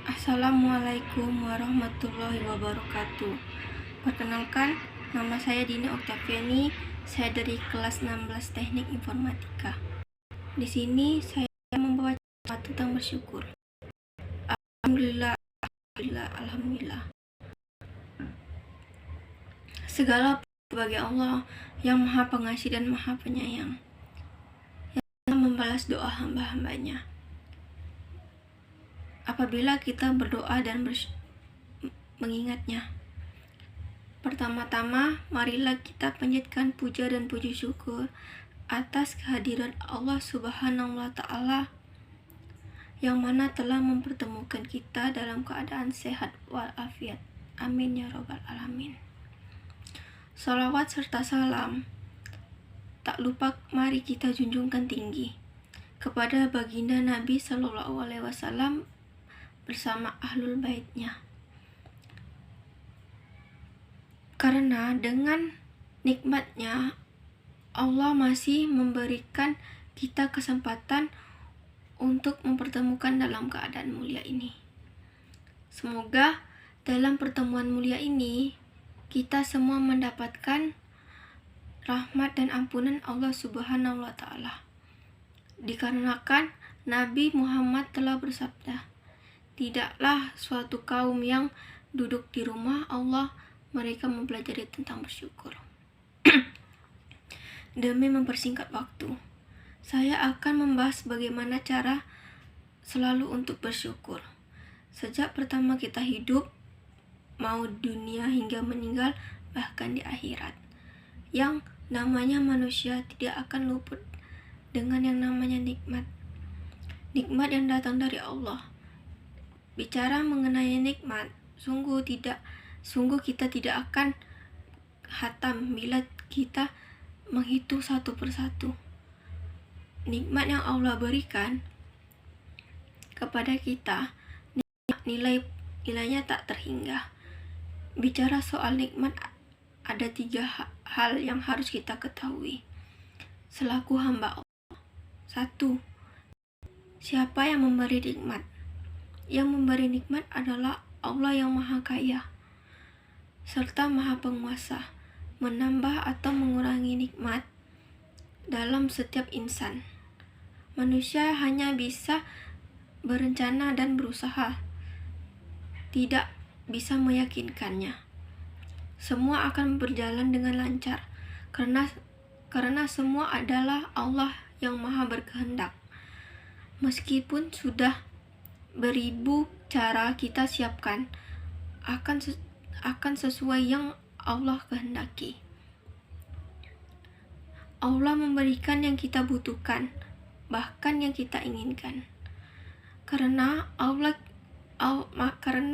Assalamualaikum warahmatullahi wabarakatuh. Perkenalkan, nama saya Dini Oktaviani. Saya dari kelas 16 Teknik Informatika. Di sini saya membawa cerita tentang bersyukur. Alhamdulillah, alhamdulillah. Segala puji bagi Allah yang Maha Pengasih dan Maha Penyayang, yang membalas doa hamba-hambanya. Apabila kita berdoa dan mengingatnya, pertama-tama marilah kita panjatkan puja dan puji syukur atas kehadiran Allah Subhanahu wa Ta'ala yang mana telah mempertemukan kita dalam keadaan sehat walafiat. Amin ya Rabbal Alamin. Salawat serta salam tak lupa mari kita junjungkan tinggi kepada baginda Nabi Sallallahu Alaihi Wasallam bersama ahlul baitnya. Karena dengan nikmatnya Allah masih memberikan kita kesempatan untuk mempertemukan dalam keadaan mulia ini. Semoga dalam pertemuan mulia ini kita semua mendapatkan rahmat dan ampunan Allah Subhanahu wa Ta'ala. Dikarenakan Nabi Muhammad telah bersabda, tidaklah suatu kaum yang duduk di rumah Allah mereka mempelajari tentang bersyukur. Demi mempersingkat waktu, saya akan membahas bagaimana cara selalu untuk bersyukur. Sejak pertama kita hidup, mau dunia hingga meninggal, bahkan di akhirat, yang namanya manusia tidak akan luput dengan yang namanya nikmat. Nikmat yang datang dari Allah. Bicara mengenai nikmat, sungguh kita tidak akan hatam bila kita menghitung satu persatu. Nikmat yang Allah berikan kepada kita, nilainya tak terhingga. Bicara soal nikmat, ada 3 hal yang harus kita ketahui selaku hamba Allah. 1. Siapa yang memberi nikmat? Yang memberi nikmat adalah Allah yang Maha Kaya serta Maha Penguasa, menambah atau mengurangi nikmat dalam setiap insan. Manusia hanya bisa berencana dan berusaha, tidak bisa meyakinkannya. Semua akan berjalan dengan lancar karena semua adalah Allah yang Maha berkehendak. Meskipun sudah beribu cara kita siapkan, akan sesuai yang Allah kehendaki. Allah memberikan yang kita butuhkan, bahkan yang kita inginkan. Karena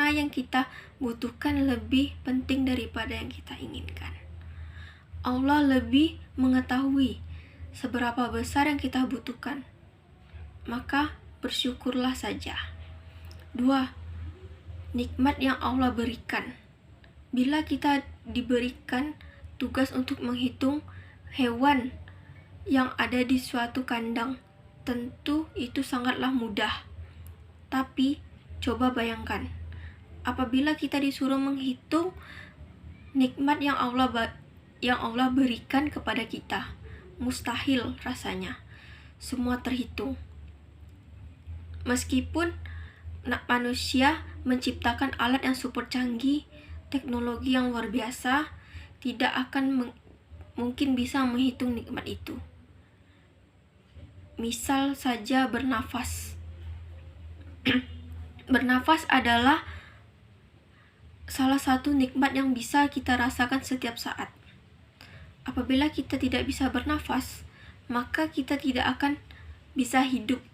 yang kita butuhkan lebih penting daripada yang kita inginkan. Allah lebih mengetahui seberapa besar yang kita butuhkan. Maka bersyukurlah saja. 2. Nikmat yang Allah berikan. Bila kita diberikan tugas untuk menghitung hewan yang ada di suatu kandang, tentu itu sangatlah mudah. Tapi coba bayangkan, apabila kita disuruh menghitung nikmat yang Allah berikan kepada kita, mustahil rasanya semua terhitung. Meskipun manusia menciptakan alat yang super canggih, teknologi yang luar biasa, tidak akan mungkin bisa menghitung nikmat itu. Misal saja bernafas. Bernafas adalah salah satu nikmat yang bisa kita rasakan setiap saat. Apabila kita tidak bisa bernafas, maka kita tidak akan bisa hidup.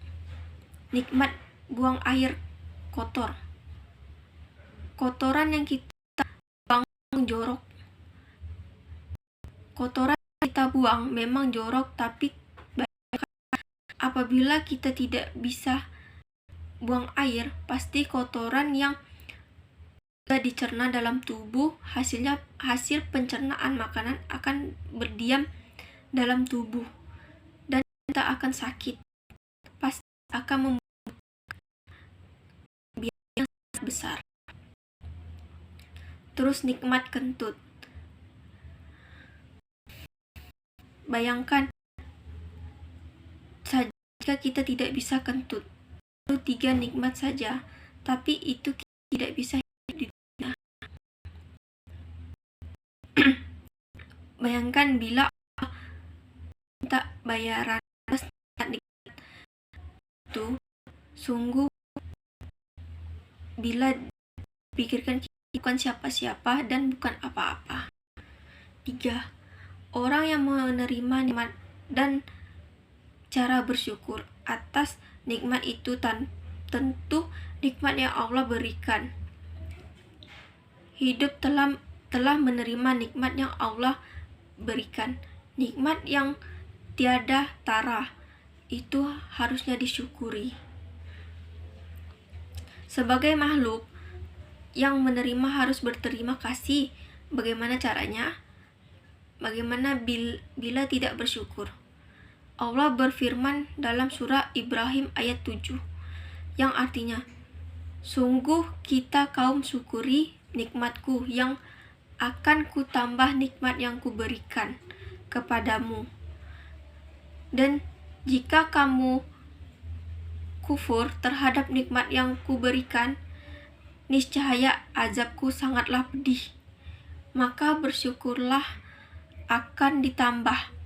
Nikmat buang air kotor. Kotoran yang kita buang jorok. Kotoran yang kita buang memang jorok, tapi apabila kita tidak bisa buang air, pasti kotoran yang dicerna dalam tubuh, hasil pencernaan makanan akan berdiam dalam tubuh dan kita akan sakit. Pasti akan besar. Terus nikmat kentut. Bayangkan saja jika kita tidak bisa kentut, baru 3 nikmat saja, tapi itu tidak bisa hidup di dunia. Bayangkan bila Allah minta bayaran atas nikmat itu, sungguh bila dipikirkan bukan siapa-siapa dan bukan apa-apa. 3. Orang yang menerima nikmat dan cara bersyukur atas nikmat itu tentu nikmat yang Allah berikan. Hidup telah menerima nikmat yang Allah berikan. Nikmat yang tiada tara, itu harusnya disyukuri. Sebagai makhluk yang menerima harus berterima kasih. Bagaimana caranya? Bagaimana bila tidak bersyukur? Allah berfirman dalam surah Ibrahim ayat 7, yang artinya, sungguh kita kaum syukuri nikmatku yang akan ku tambah nikmat yang ku berikan kepadamu. Dan jika kamu kufur terhadap nikmat yang ku berikan, niscaya azabku sangatlah pedih. Maka bersyukurlah akan ditambah.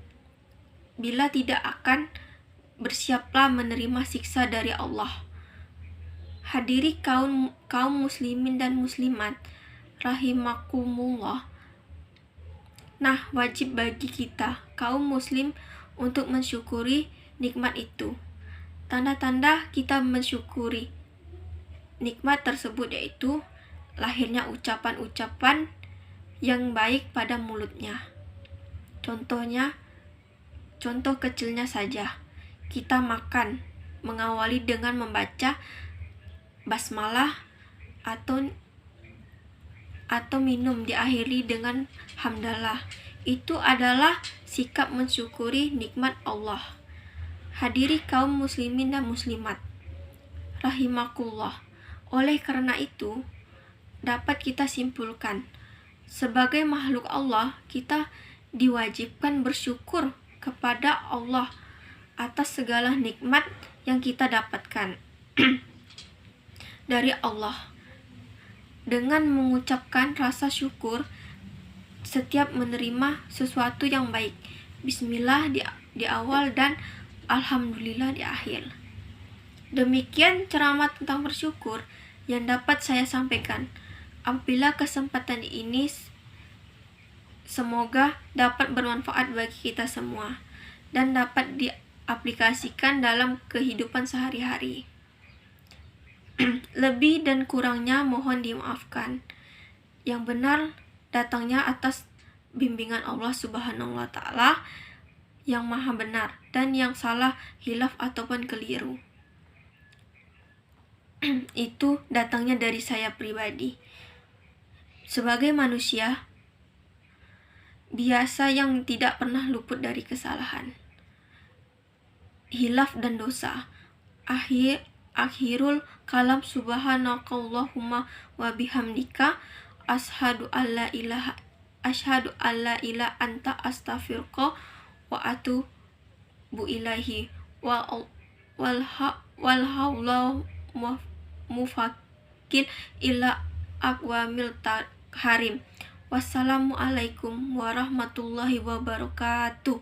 Bila tidak akan, bersiaplah menerima siksa dari Allah. Hadiri kaum muslimin dan muslimat rahimakumullah. Nah, wajib bagi kita kaum muslim untuk mensyukuri nikmat itu. Tanda-tanda kita mensyukuri nikmat tersebut yaitu lahirnya ucapan-ucapan yang baik pada mulutnya. Contoh kecilnya saja, kita makan mengawali dengan membaca basmalah atau minum diakhiri dengan hamdalah. Itu adalah sikap mensyukuri nikmat Allah. Hadiri kaum muslimin dan muslimat rahimakumullah. Oleh karena itu, dapat kita simpulkan, sebagai makhluk Allah, kita diwajibkan bersyukur kepada Allah atas segala nikmat yang kita dapatkan dari Allah, dengan mengucapkan rasa syukur setiap menerima sesuatu yang baik. Bismillah di awal dan Alhamdulillah di akhir. Demikian ceramah tentang bersyukur yang dapat saya sampaikan. Apabila kesempatan ini semoga dapat bermanfaat bagi kita semua dan dapat diaplikasikan dalam kehidupan sehari-hari. Lebih dan kurangnya mohon dimaafkan. Yang benar datangnya atas bimbingan Allah Subhanahu wa Ta'ala yang maha benar, dan yang salah, hilaf ataupun keliru itu datangnya dari saya pribadi sebagai manusia biasa yang tidak pernah luput dari kesalahan, hilaf dan dosa. Akhirul kalam, subhanakallahumma wa bihamdika asyhadu alla ilaha anta astaghfiruka wa atubu ilaihi wal haula mufakil ila aqwamil harim. Wassalamualaikum warahmatullahi wabarakatuh.